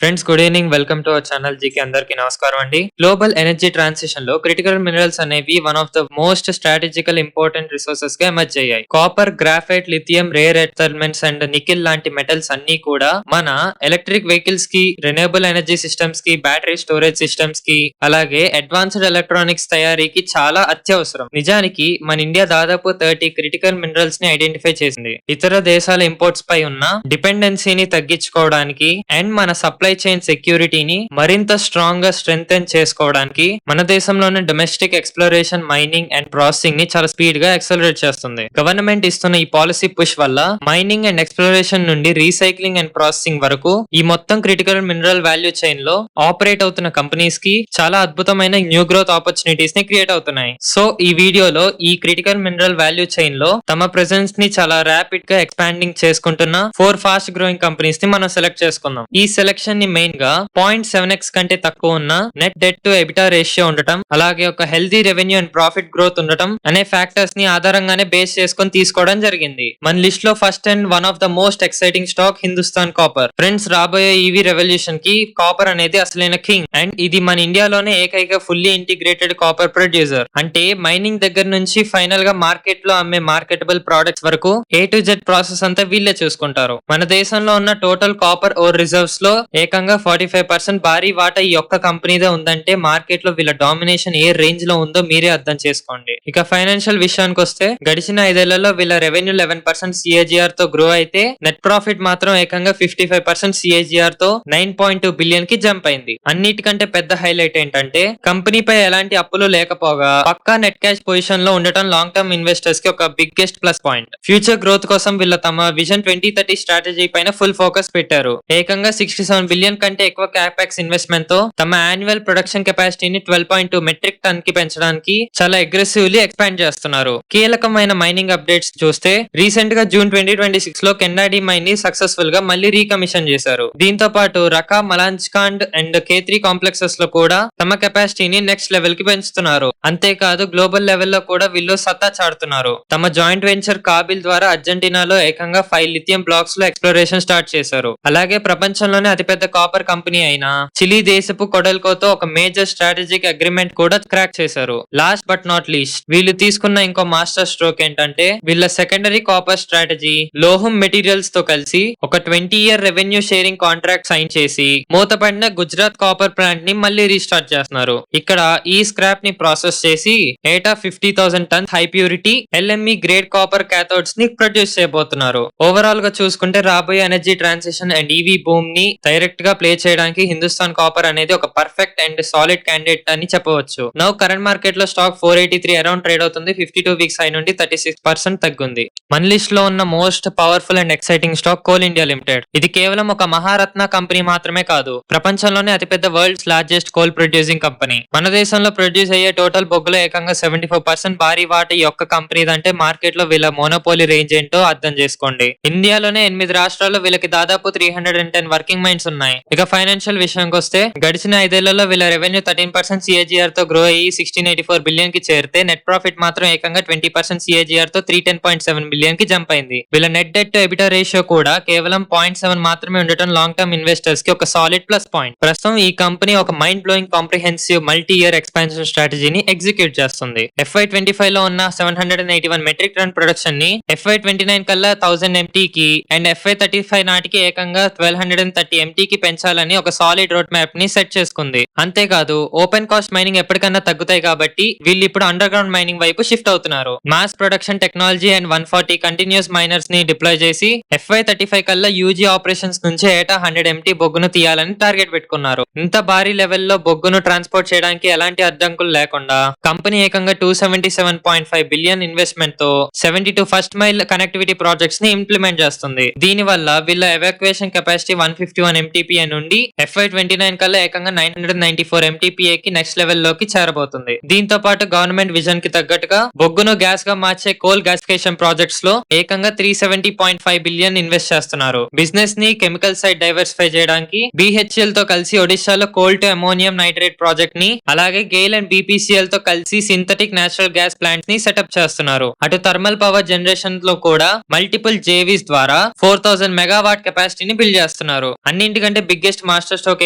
Friends good evening, welcome to our channel GK. అందరికీ నమస్కారం అండి. గ్లోబల్ ఎనర్జీ ట్రాన్సిషన్ లో క్రిటికల్ మినరల్స్ అనేవి one of the most strategical important resources గా emerge అయ్యాయి. Copper, graphite, lithium, rare earth elements and nickel లాంటి metals అన్ని కూడా మన ఎలక్ట్రిక్ వెహికల్స్ కి, రెన్యూవబుల్ ఎనర్జీ సిస్టమ్స్ కి, బ్యాటరీ స్టోరేజ్ సిస్టమ్స్ కి, అలాగే అడ్వాన్స్డ్ ఎలక్ట్రానిక్స్ తయారీకి చాలా అత్యవసరం. నిజానికి మన ఇండియా దాదాపు 30 క్రిటికల్ మినరల్స్ ని ఐడెంటిఫై చేసింది. ఇతర దేశాల ఇంపోర్ట్స్ పై ఉన్న డిపెండెన్సీని తగ్గించుకోవడానికి అండ్ మన సప్లై చైన్ సెక్యూరిటీని మరింత స్ట్రాంగ్ గా స్ట్రెంగ్థెన్ చేసుకోవడానికి మన దేశంలోని domestic exploration, mining and processing ని చాలా స్పీడ్ గా యాక్సలరేట్ చేస్తుంది. గవర్నమెంట్ ఇస్తున్న ఈ పాలసీ పుష్ వల్ల మైనింగ్ అండ్ ఎక్స్ప్లోరేషన్ నుండి రీసైక్లింగ్ అండ్ ప్రాసెసింగ్ వరకు ఈ మొత్తం క్రిటికల్ మినరల్ వాల్యూ చైన్ లో ఆపరేట్ అవుతున్న కంపెనీస్ కి చాలా అద్భుతమైన న్యూ గ్రోత్ ఆపర్చునిటీస్ ని క్రియేట్ అవుతున్నాయి. సో ఈ వీడియోలో ఈ క్రిటికల్ మినరల్ వాల్యూ చైన్ లో తమ ప్రెసెన్స్ ని చాలా ర్యాపిడ్ గా ఎక్స్పాండింగ్ చేసుకుంటున్న 4 ఫాస్ట్ గ్రోయింగ్ కంపెనీస్ ని మనం సెలెక్ట్ చేసుకుందాం. ఈ సెలెక్షన్ ని మెయిన్ గా 0.7x కంటే తక్కువ ఉన్న net debt to EBITDA ratio ఉండటం, అలాగే ఒక healthy revenue and profit growth ఉండటం అనే ఫ్యాక్టర్స్ ని ఆధారంగానే బేస్ చేసుకొని తీసుకోవడం జరిగింది. మన లిస్ట్ లో first and one of the most exciting stock Hindustan copper. Friends, రాబోయే ఈవీ రెవల్యూషన్ కి కాపర్ అనేది అసలైన కింగ్. అండ్ ఇది మన ఇండియాలోనే ఏకైక ఫుల్లీ ఇంటిగ్రేటెడ్ కాపర్ ప్రొడ్యూసర్. అంటే మైనింగ్ దగ్గర నుంచి ఫైనల్ గా మార్కెట్ లో అమ్మే మార్కెటబుల్ ప్రొడక్ట్స్ వరకు A to Z ప్రాసెస్ అంతా వీళ్ళే చూసుకుంటారు. మన దేశంలో ఉన్న టోటల్ కాపర్ ఓర్ రిజర్వ్స్ లో ఏకంగా 45% భారీ వాటా ఈ ఒక్క కంపెనీదే ఉందంటే మార్కెట్ లో వీళ్ళ డామినేషన్ ఏ రేంజ్ లో ఉందో మీరే అర్థం చేసుకోండి. ఇక ఫైనాన్షియల్ విషయానికి వస్తే గడిచిన 5 ఏళ్లలో వీళ్ళ రెవెన్యూ 11% CAGR తో గ్రో అయితే నెట్ ప్రాఫిట్ మాత్రం ఏకంగా 55% CAGR తో 9.2 బిలియన్ కి జంప్ అయింది. అన్నిటికంటే పెద్ద హైలైట్ ఏంటంటే కంపెనీపై ఎలాంటి అప్పులు లేకపోగా పక్కా నెట్ క్యాష్ పొజిషన్ లో ఉండటం లాంగ్ టర్మ్ ఇన్వెస్టర్స్ కి ఒక biggest plus point. Future growth కోసం వీళ్ళ తమ విజన్ 2030 స్ట్రాటజీ పైన ఫుల్ ఫోకస్ పెట్టారు. ఏకంగా 67 బిలియన్ కంటే ఎక్కువ క్యాపెక్స్ ఇన్వెస్ట్మెంట్ తో తమ యాన్యువల్ ప్రొడక్షన్ కెపాసిటీని 12.2 మెట్రిక్ టన్ కి పెంచడానికి చాలా అగ్రెసివ్లీ ఎక్స్పాండ్ చేస్తున్నారు. కీలకమైన మైనింగ్ అప్డేట్స్ చూస్తే రీసెంట్ గా జూన్ 2026 లో కెండాడి మైన్ ని సక్సెస్ఫుల్ గా మళ్ళీ రీకమిషన్ చేశారు. దీంతో పాటు రకా, మలాంజ్కాండ్ అండ్ K3 కాంప్లెక్సెస్ లో కూడా తమ కెపాసిటీని నెక్స్ట్ లెవెల్ కి పెంచుతున్నారు. అంతేకాదు గ్లోబల్ లెవెల్ లో కూడా వీళ్ళు సత్తా చాటుతున్నారు. తమ జాయింట్ వెంచర్ కాబిల్ ద్వారా అర్జెంటీనాలో ఏకంగా 5 లిథియం బ్లాక్స్ లో ఎక్స్ప్లోరేషన్ స్టార్ట్ చేశారు. అలాగే ప్రపంచంలోనే అతిపెద్ద కాపర్ కంపెనీ అయిన చిలీ దేశపు కొడల్కోతో ఒక మేజర్ స్ట్రాటజిక్ అగ్రిమెంట్ కూడా క్రాక్ చేశారు. లాస్ట్ బట్ నాట్ లీస్ట్ వీళ్ళు తీసుకున్న ఇంకో మాస్టర్ స్ట్రోక్ ఏంటంటే వీళ్ళ సెకండరీ కాపర్ స్ట్రాటజీ లోహం మెటీరియల్స్ తో కలిసి ఒక 20-ఇయర్ రెవెన్యూ షేరింగ్ కాంట్రాక్ట్ సైన్ చేసి మూతపడిన గుజరాత్ కాపర్ ప్లాంట్ ని మళ్ళీ రీస్టార్ట్ చేస్తున్నారు. ఇక్కడ ఈ స్క్రాప్ ని ప్రాసెస్ చేసి ఏటా 50,000 turns high purity LME grade copper క్యాథోడ్స్ ని ప్రొడ్యూస్ చేయబోతున్నారు. ఓవరాల్ గా చూసుకుంటే రాబోయే energy transition and EV boom ని డైరెక్ట్ గా ప్లే చేయడానికి హిందుస్థాన్ కాపర్ అనేది ఒక పర్ఫెక్ట్ అండ్ సాలిడ్ క్యాండిడేట్ అని చెప్పవచ్చు. నౌ కరెంట్ మార్కెట్ లో స్టాక్ 483 అరౌండ్ ట్రేడ్ అవుతుంది. 52 వీక్స్ హై నుండి 36% తగ్గింది. మన లిస్ట్ లో ఉన్న most powerful and exciting stock coal India limited. ఇది కేవలం ఒక మహారత్న కంపెనీ మాత్రమే కాదు, ప్రపంచంలోనే అతిపెద్ద world's largest coal producing company. మన దేశంలో ప్రొడ్యూస్ అయ్యే టోటల్ బొగ్గులో ఏకంగా 74% భారీ వాటా ఈ ఒక్క కంపెనీదంటే మార్కెట్ లో వీళ్ళ మోనోపోలీ రేంజ్ ఏంటో అర్థం చేసుకోండి. ఇండియాలోనే 8 రాష్ట్రాల్లో వీళ్ళకి దాదాపు 310 వర్కింగ్ మైన్స్ ఉన్నాయి. ఇక ఫైనాన్షియల్ విషయానికి వస్తే గడిచిన 5 ఏళ్లలో వీళ్ళ రెవెన్యూ 13% CAGR తో గ్రో అయ్యి 1684 బిలియన్ కి చేరితే నెట్ ప్రాఫిట్ మాత్రం ఏకంగా 20% CAGR తో 310.7 బిలియన్ కి జంప్ అయింది. వీళ్ళ net debt to EBITDA ratio కూడా కేవలం 0.7 మాత్రమే ఉండటం లాంగ్ టర్మ్ ఇన్వెస్టర్స్ కి ఒక సాలిడ్ ప్లస్ పాయింట్. ప్రస్తుతం ఈ కంపెనీ ఒక mind blowing comprehensive multi year expansion స్ట్రాటజీని ఎగ్జిక్యూట్ చేస్తుంది. FY25 లో ఉన్న 781 మెట్రిక్ టన్ ప్రొడక్షన్ ని FY29 కల్లా 1000 MT కి అండ్ FY35 నాటికి ఏకంగా 1230 MT కి పెంచాలని ఒక సాలిడ్ రోడ్ మ్యాప్ ని సెట్ చేసుకుంది. అంతేకాదు ఓపెన్ కాస్ట్ మైనింగ్ ఎప్పటికన్నా తగ్గుతాయి కాబట్టి వీళ్ళు ఇప్పుడు అండర్ గ్రౌండ్ మైనింగ్ వైపు షిఫ్ట్ అవుతున్నారు. Mass production technology and 140 continuous miners ని డిప్లాయ్ చేసి FY35 కల్లా యూజీ ఆపరేషన్స్ నుంచి ఏటా 100 MT బొగ్గును తీయాలని టార్గెట్ పెట్టుకున్నారు. ఇంత భారీ లెవెల్లో బొగ్గును ట్రాన్స్పోర్ట్ చేయడానికి ఎలాంటి అడ్డంకులు లేకుండా కంపెనీ ఏకంగా 277.5 బిలియన్ ఇన్వెస్ట్మెంట్ తో 72 ఫస్ట్ మైల్ కనెక్టివిటీ ప్రాజెక్ట్స్ ని ఇంప్లిమెంట్ చేస్తుంది. దీని వల్ల వీళ్ళ ఎవాక్యుయేషన్ కెపాసిటీ 151 MTPA నుండి FY29 కల్లా ఏకంగా 994 MTPA కి నెక్స్ట్ లెవెల్ లోకి చేరబోతుంది. దీంతో పాటు గవర్నమెంట్ విజన్ కి తగ్గట్టుగా బొగ్గును గ్యాస్ గా మార్చే కోల్ గ్యాసిఫికేషన్ ప్రాజెక్ట్స్ లో ఏకంగా 370.5 బిలియన్ ఇన్వెస్ట్ చేస్తున్నారు. బిజినెస్ ని కెమికల్ సైడ్ డైవర్సిఫై చేయడానికి BHEL తో కలిసి ఒడిశాలో coal to ammonium nitrate project ని, అలాగే గెయిల్ అండ్ BPCL తో కలిసి సింథటిక్ నేచురల్ గ్యాస్ ప్లాంట్స్ ని సెటప్ చేస్తున్నారు. అటు థర్మల్ పవర్ జనరేషన్ లో కూడా మల్టిపుల్ JVs ద్వారా 4000 మెగావాట్ కెపాసిటీని బిల్డ్ చేస్తున్నారు. అన్నింటికంటే అన్నిటికంటే బిగ్గెస్ట్ మాస్టర్ స్ట్రోక్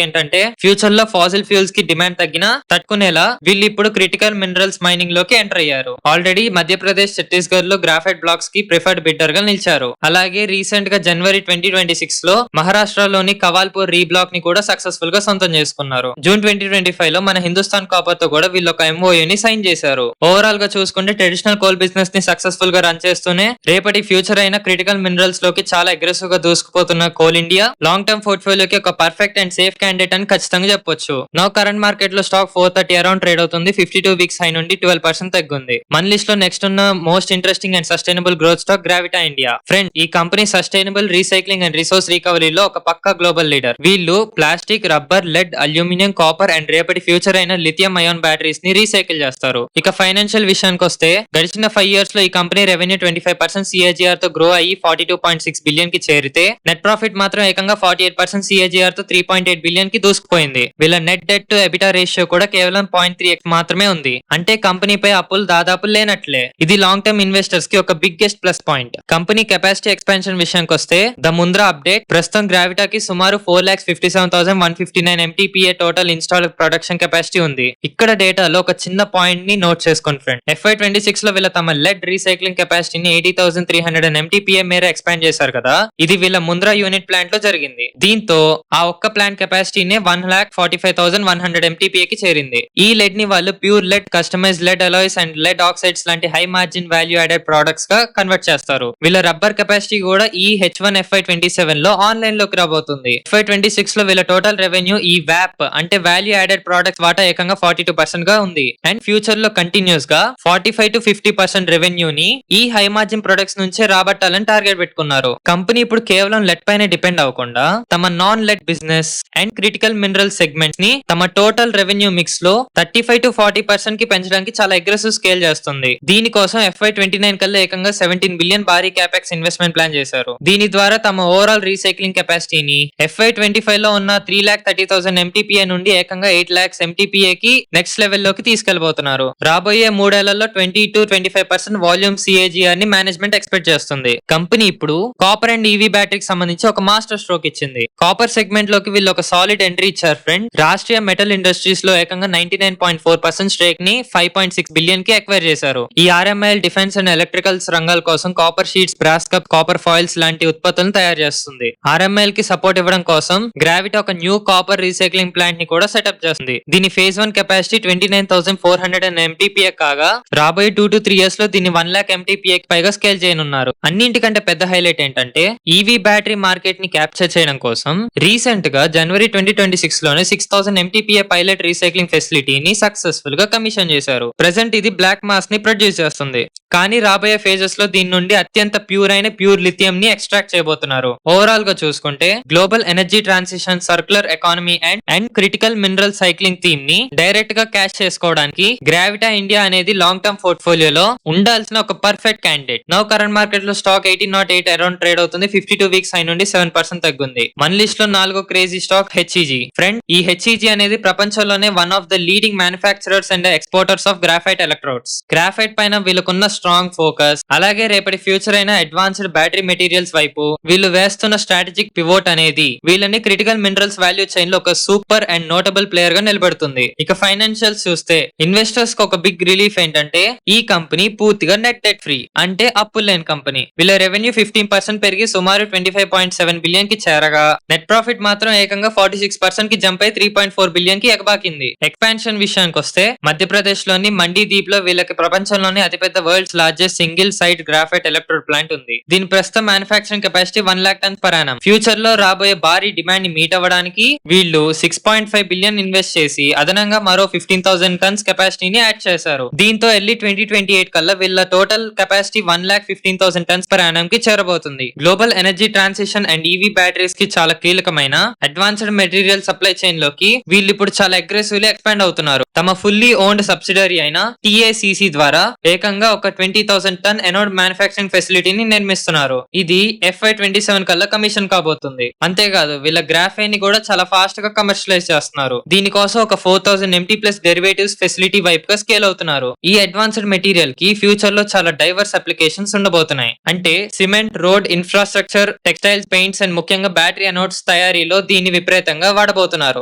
ఏంటంటే ఫ్యూచర్ లో ఫాసిల్ ఫ్యూల్స్ కి డిమాండ్ తగ్గినా తట్టుకునేలా వీళ్ళు ఇప్పుడు క్రిటికల్ మినరల్స్ మైనింగ్ లోకి ఎంటర్ అయ్యారు. ఆల్రెడీ మధ్యప్రదేశ్, ఛత్తీస్గఢ్ లో గ్రాఫైట్ బ్లాక్స్ కి ప్రిఫర్డ్ బిడ్డర్ గా నిలిచారు. అలాగే రీసెంట్ గా జనవరి 2026 లో మహారాష్ట్రలోని కవాల్పూర్ రీ బ్లాక్ ని కూడా సక్సెస్ఫుల్ గా సొంతం చేసుకున్నారు. జూన్ 2025 లో మన హిందుస్థాన్ కాపర్ తో కూడా వీళ్ళు ఒక MOU ని సైన్ చేశారు. ఓవరాల్ గా చూసుకుంటే ట్రెడిషనల్ కోల్ బిజినెస్ ని సక్సెస్ఫుల్ గా రన్ చేస్తూనే రేపటి ఫ్యూచర్ అయిన క్రిటికల్ మినరల్స్ లోకి చాలా అగ్రెసివ్ గా దూసుకుపోతున్న కోల్ ఇండియా లాంగ్ టర్మ్ పోర్ట్ఫోలియోకి ఒక పర్ఫెక్ట్ అండ్ సేఫ్ క్యాండిడేట్ అని ఖచ్చితంగా చెప్పొచ్చు. నౌ కరెంట్ మార్కెట్ లో స్టాక్ 430 అరౌండ్ ట్రేడ్ అవుతుంది. 52 వీక్స్ హై నుండి 12% తగ్గుంది. మన లిస్ట్ లో నెక్స్ట్ ఉన్న most interesting and sustainable growth stock Gravita India. Friend, ఈ company sustainable recycling and resource రికవరీలో ఒక పక్కా గ్లోబల్ లీడర్. వీళ్ళు plastic, rubber, lead, aluminium, copper and రేపటి ఫ్యూచర్ అయిన లిథియం అయాన్ బ్యాటరీస్ ని రీసైకిల్ చేస్తారు. ఇక ఫైనాన్షియల్ విషయానికి వస్తే గడిచిన 5 years లో ఈ కంపెనీ రెవెన్యూ 25% CAGR తో గ్రో అయ్యి 42.6 బిలియన్ కి చేరితే నెట్ ప్రాఫిట్ మాత్రం ఏకంగా 48% CAGR తో 3.8 బిలియన్ కి దూసుకుపోయింది. వీళ్ళ net debt to EBITDA ratio కూడా కేవలం 0.3x మాత్రమే ఉంది. అంటే కంపెనీపై అప్పులు దాదాపు లేనట్లే. ఇది లాంగ్ టర్మ్ ఇన్వెస్టర్స్ కి ఒక biggest plus point. Company capacity expansion విషయానికి వస్తే ద ముంద్రా అప్డేట్ ప్రస్తుతం గ్రావిటాకి సుమారు 4,57,159 MTPA total install production capacity ఉంది. ఇక్కడ డేటాలో ఒక చిన్న పాయింట్ ని నోట్ చేసుకోండి ఫ్రెండ్. FY26 లో వీళ్ళ తమ లెడ్ రీసైక్లింగ్ కెపాసిటీని 80,300 MTPA మేర ఎక్స్పాండ్ చేశారు కదా. ఇది వీళ్ళ ముంద్రా యూనిట్ ప్లాంట్ లో జరిగింది. దీంతో ఆ ఒక్క ప్లాంట్ కెపాసిటీని 1,45,100 MTPA కి చేరింది. ఈ లెడ్ ని వాళ్ళు pure lead, customise lead alloys and lead oxides లాంటి high margin value added products గా కన్వర్ట్ చేస్తారు. వీళ్ళ రబ్బర్ కెపాసిటీ కూడా ఈ H1 FY27 లో ఆన్లైన్ లోకి రాబోతుంది. FY26 లో వీళ్ళ టోటల్ రెవెన్యూ ఈ వ్యాప్ అంటే వాల్యూ యాడెడ్ ప్రొడక్ట్స్ వాటా ఏకంగా 42% గా ఉంది. అండ్ ఫ్యూచర్ లో కంటిన్యూస్ గా 45 to 50% రెవెన్యూ ని ఈ హై మార్జిన్ ప్రొడక్ట్స్ నుంచే రాబట్టాలని టార్గెట్ పెట్టుకున్నారు. కంపెనీ ఇప్పుడు కేవలం లెడ్ పైన డిపెండ్ అవ్వకుండా తమ non lead business and critical mineral segments ని తమ టోటల్ రెవెన్యూ మిక్స్ లో 35 to 40% కి పెంచడానికి చాలా అగ్రెసివ్ స్కేల్ చేస్తుంది. దీనికోసం FY29 కల్లా ఏకంగా 17 బిలియన్ భారీ క్యాపెక్స్ ఇన్వెస్ట్మెంట్ ప్లాన్ చేశారు. దీని ద్వారా తమ ఓవరాల్ రీసైక్లింగ్ కెపాసిటీని FY25 లో ఉన్న 3,30,000 MTPA నుండి ఏకంగా 8 lakhs MTPA కి నెక్స్ట్ లెవెల్ లోకి తీసుకెళ్లబోతున్నారు. రాబోయే 3 ఏళ్లలో 20 to 25% వాల్యూమ్ CAGR ని మేనేజ్మెంట్ ఎక్స్పెక్ట్ చేస్తుంది. కంపెనీ ఇప్పుడు కాపర్ అండ్ EV బ్యాటరీకి సంబంధించి ఒక మాస్టర్ స్ట్రోక్ ఇచ్చింది. కాపర్ సెగ్మెంట్ లోకి వీళ్ళు ఒక సాలిడ్ ఎంట్రీ ఇచ్చారు ఫ్రెండ్. రాష్ట్రీయ మెటల్ ఇండస్ట్రీస్ లో ఏకంగా 99.4% స్టేక్ ని 5.6 బిలియన్ కి అక్వైర్ చేశారు. ఈ RMIL డిఫెన్స్ అండ్ ఎలక్ట్రికల్స్ రంగాల కోసం copper sheets, brass cup, copper foils లాంటి ఉత్పత్తులను తయారు చేస్తుంది. RMIL కి సపోర్ట్ ఇవ్వడం కోసం గ్రావిటా ఒక న్యూ కాపర్ రీసైక్లింగ్ ప్లాంట్ ని కూడా సెటప్ చేస్తుంది. దీని ఫేజ్ 1 కెపాసిటీ 29,400 MTPA కాగా రాబోయే 2 to 3 years లో దీన్ని 1 lakh MTPA కి పైగా స్కేల్ చేయనున్నారు. అన్నింటికంటే పెద్ద హైలైట్ ఏంటంటే EV బ్యాటరీ మార్కెట్ ని క్యాప్చర్ చేయడం కోసం రీసెంట్ గా జనవరి 2026 లోనే 6,000 MTPA పైలట్ రీసైక్లింగ్ ఫెసిలిటీని సక్సెస్ఫుల్ గా కమిషన్ చేశారు. ప్రెసెంట్ ఇది బ్లాక్ మాస్ ని ప్రొడ్యూస్ చేస్తుంది. కానీ రాబోయే ఫేజెస్ లో దీని నుండి అత్యంత ప్యూర్ అయిన ప్యూర్ లిథియం ని ఎక్స్ట్రాక్ట్ చేయబోతున్నారు. ఓవరాల్ గా చూసుకుంటే global energy transition, circular economy and critical mineral cycling theme ని డైరెక్ట్ గా క్యాష్ చేసుకోవడానికి గ్రావిటా ఇండియా అనేది లాంగ్ టర్మ్ పోర్ట్ఫోలియోలో ఉండాల్సిన ఒక perfect candidate. Now current market లో స్టాక్ 1808 అరౌండ్ ట్రేడ్ అవుతుంది. 52 వీక్స్ హై నుండి 7% తగ్గుంది. మన లిస్ట్ లో 4వ క్రేజీ స్టాక్ HEG. ఫ్రెండ్, ఈ HEG అనేది ప్రపంచంలోనే one of the leading manufacturers and exporters of graphite electrodes. Graphite పైన వీళ్ళకున్న స్ట్రాంగ్ ఫోకస్, అలాగే రేపటి ఫ్యూచర్ అయిన అడ్వాన్స్డ్ బ్యాటరీ మెటీరియల్స్ వైపు వీళ్ళు వేస్తున్న స్ట్రాటజిక్ పివోట్ అనేది వీళ్ళని క్రిటికల్ మినరల్స్ వాల్యూ చైన్ లో ఒక సూపర్ అండ్ నోటబుల్ ప్లేయర్ గా నిలబెడుతుంది. ఇక ఫైనాన్షియల్స్ చూస్తే ఇన్వెస్టర్స్ కి ఒక బిగ్ రిలీఫ్ ఏంటంటే ఈ కంపెనీ పూర్తిగా నెట్ డెట్ ఫ్రీ, అంటే అప్పులు లేని కంపెనీ. వీళ్ళ రెవెన్యూ 15% పెరిగి సుమారు 25.7 బిలియన్ కి చేరగా నెట్ ప్రాఫిట్ మాత్రం ఏకంగా 46% కి జంప్ అయి 3.4 బిలియన్ కి ఎగబాకింది. ఎక్స్పాన్షన్ విషయానికి వస్తే మధ్యప్రదేశ్ లోని మండీ దీప్ లో వీళ్ళకి ప్రపంచంలోని అతిపెద్ద world's largest single site graphite electrode plant ఉంది. దీని ప్రస్తుతం manufacturing capacity 1 lakh tons per annum. Future లో రాబోయే భారీ డిమాండ్ ని మీట్ అవ్వడానికి వీళ్ళు 6.5 బిలియన్ ఇన్వెస్ట్ చేసి అదనంగా మరో 15,000 tons కెపాసిటీని యాడ్ చేశారు. దీంతో ఎర్లీ 2028 కల్లా వీళ్ళ total capacity 1,15,000 tons per annum కి చేరబోతుంది. Global energy transition and EV batteries కి చాలా కీలకమైన అడ్వాన్స్డ్ మెటీరియల్ సప్లై చైన్ లోకి వీళ్ళు ఇప్పుడు చాలా అగ్రెసివ్లీ ఎక్స్పాండ్ అవుతున్నారు. తమ ఫుల్లీ ఓన్డ్ సబ్సిడరీ అయిన TACC ద్వారా ఏకంగా ఒక 20,000 ton ఎనోడ్ మ్యానుఫ్యాక్చరింగ్ ఫెసిలిటీని నిర్మిస్తున్నారు. ఇది FY27 కల్లా కమిషన్ కాబోతుంది. అంతేకాదు వీళ్ళ గ్రాఫైన్ ని కూడా చాలా ఫాస్ట్ గా కమర్షియలైజ్ చేస్తున్నారు. దీనికోసం ఒక 4,000 MT ప్లస్ డెరివేటివ్స్ ఫెసిలిటీ వైపు గా స్కేల్ అవుతున్నారు. ఈ అడ్వాన్స్డ్ మెటీరియల్ కి ఫ్యూచర్ లో చాలా డైవర్స్ అప్లికేషన్స్ ఉండబోతున్నాయి. అంటే cement, road, infrastructure, textiles, paints and ముఖ్యంగా బ్యాటరీ అనోడ్స్ తయారీలో దీన్ని విపరీతంగా వాడబోతున్నారు.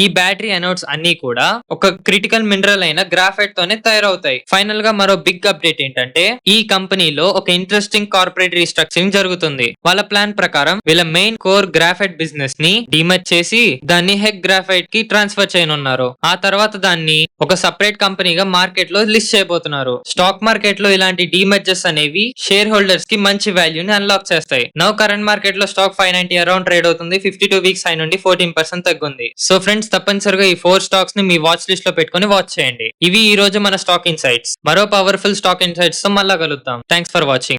ఈ బ్యాటరీ అనోడ్స్ అన్ని కూడా ఒక క్రిటికల్ మినరల్ అయిన గ్రాఫైట్ తోనే తయారవుతాయి. ఫైనల్ గా మరో బిగ్ అప్డేట్ ఏంటంటే ఈ కంపెనీలో ఒక ఇంట్రెస్టింగ్ కార్పొరేట్ రీస్ట్రక్చరింగ్ జరుగుతుంది. వాళ్ళ ప్లాన్ ప్రకారం వీళ్ళ మెయిన్ కోర్ గ్రాఫైట్ బిజినెస్ ని డిమర్జ్ చేసి దాన్ని హెక్ గ్రాఫైట్ కి ట్రాన్స్ఫర్ చేయనున్నారు. ఆ తర్వాత దాన్ని ఒక సపరేట్ కంపెనీగా మార్కెట్ లో లిస్ట్ చేయబోతున్నారు. స్టాక్ మార్కెట్ లో ఇలాంటి డిమర్జెస్ అనేవి షేర్ హోల్డర్స్ కి మంచి వాల్యూని అన్లాక్ చేస్తాయి. నౌ కరెంట్ మార్కెట్ లో స్టాక్ 590 అరౌండ్ ట్రేడ్ అవుతుంది. 52 వీక్స్ హై నుండి 14% తగ్గుంది. సో ఫ్రెండ్స్, తప్పనిసరిగా ఈ 4 స్టాక్స్ ని మీ వాచ్ లిస్ట్ లో పెట్టుకుని వాచ్ చేయండి. ఇవి ఈ రోజు మన స్టాక్ ఇన్సైట్స్. మరో పవర్ఫుల్ స్టాక్ ఇన్సైట్స్ తో మళ్ళా కలుద్దాం. Thanks for watching.